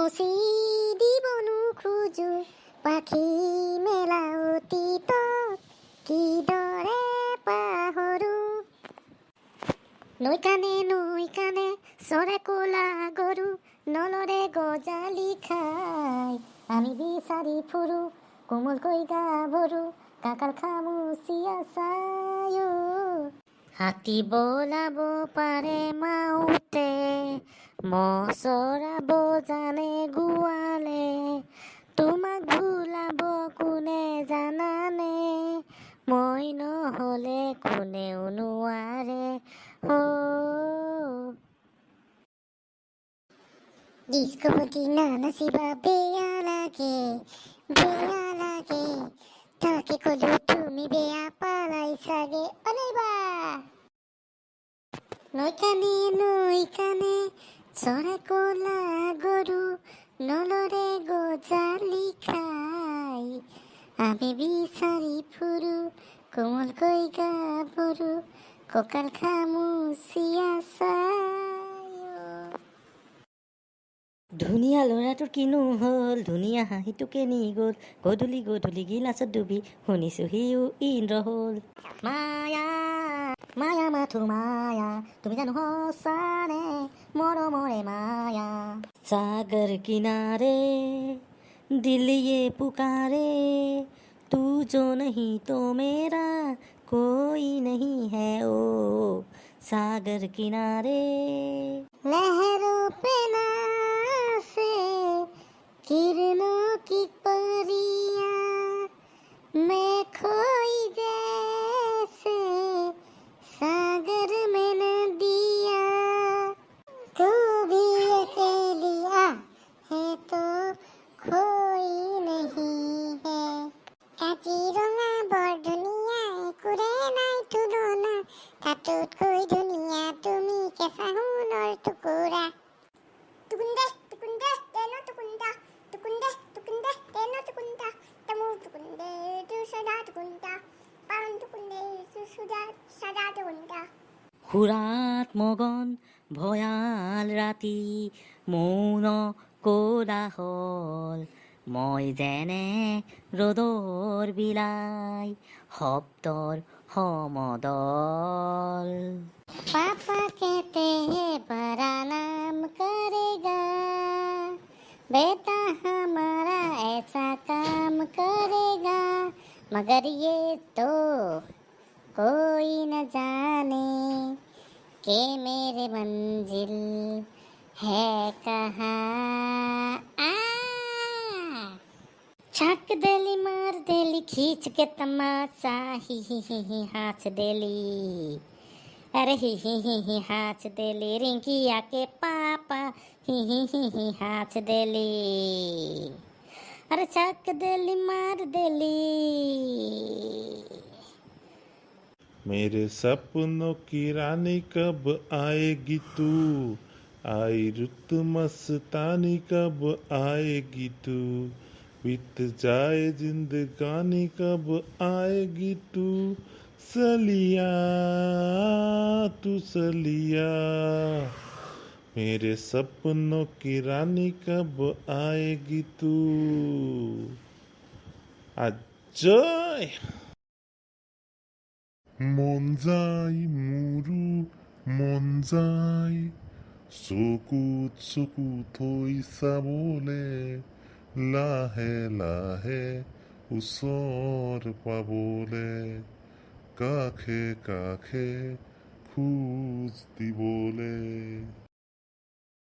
মচি দিব নোখোজো পাখি মেলা অতীতক কিদৰে পাহৰো। নৈ কাণে চৰে ক'লা গৰু নলৰে গজালি খাই আমি বিচাৰি ফুৰো কোমলকৈ গাভৰু কাকাল খামুচিয়া চায়ো। হাতী বলাব পাৰে মাউতে মহ চৰাব জানে গোৱালে তোমাক ভুলাব কোনে জানানে মই নহ'লে কোনেও নোৱাৰে অ। ডিস্কোপতি নানাচিবা বেয়া লাগে তাকে কলো তুমি বেয়া পালাই চাগে অনেবা। নৈ কাণে চৰে ক'লা গৰু নলৰে গজালি খাই আমি বিচাৰি ফুৰো কোমলকৈ গাভৰু কঁকাল খামুচিয়া চায়ো। ধুনীয়া ল'ৰাটোৰ কিনো হ'ল, ধুনীয়া হাঁহিটোকে নি গ'ল, গধূলি গধূলি গিলাচত ডুবি শুনিছো সিও ইন্দ্ৰ হ'ল। মায়া মায়া মাথো মায়া তুমি জানো সঁচানে মৰমৰে মায়া। सागर किनारे दिल ये पुकारे तू जो नहीं तो मेरा कोई नहीं है ओ सागर किनारे। लहरों पे नाचे किरणों की परियां मैं खोई जैसे सागर में नदिया तू भी अकेली है तो कोई नहीं है। কাজিৰঙা বৰ ধুনীয়া একোৰে নাই তুলনা তাতোতকৈ ধুনীয়া তুমি কেঁচা সোণৰ টুকুৰা। টুকুন্দে টুকুন্দে তেনো টুকুন্দা টুকুন্দে টুকুন্দে তেনো টুকুন্দা তামোল টুকুন্দে তু সদা টুকুন্দা পান টুকুন্দে তু সদা টুকুন্দা। সুৰাত মগন ভয়াল ৰাতি মৌন কোলাহল মই যেনে ৰ'দৰ বিলাই শব্দৰ সমদল। पापा कहते हैं बड़ा नाम करेगा बेटा हमारा ऐसा काम करेगा मगर ये तो कोई न जाने कि मेरे मंजिल है कहाँ। छक देली मार देली खींच के तमाचा ही हाथ देली अरे ही हाथ देली रिंकिया के पापा ही हाथ देली अरे छक देली मार देली। मेरे सपनों की रानी कब आएगी तू आई रुत मस्तानी कब आएगी तू बीत जाए जिंदगानी कब आएगी तू सलिया तू सलिया मेरे सपनों की रानी कब आएगी तू अजय। মন যায় মোৰো মন যায় চকুত থৈ চাবলে লাহে লাহে ওচৰ পাবলে কাষে কাষে খোজ দিবলে।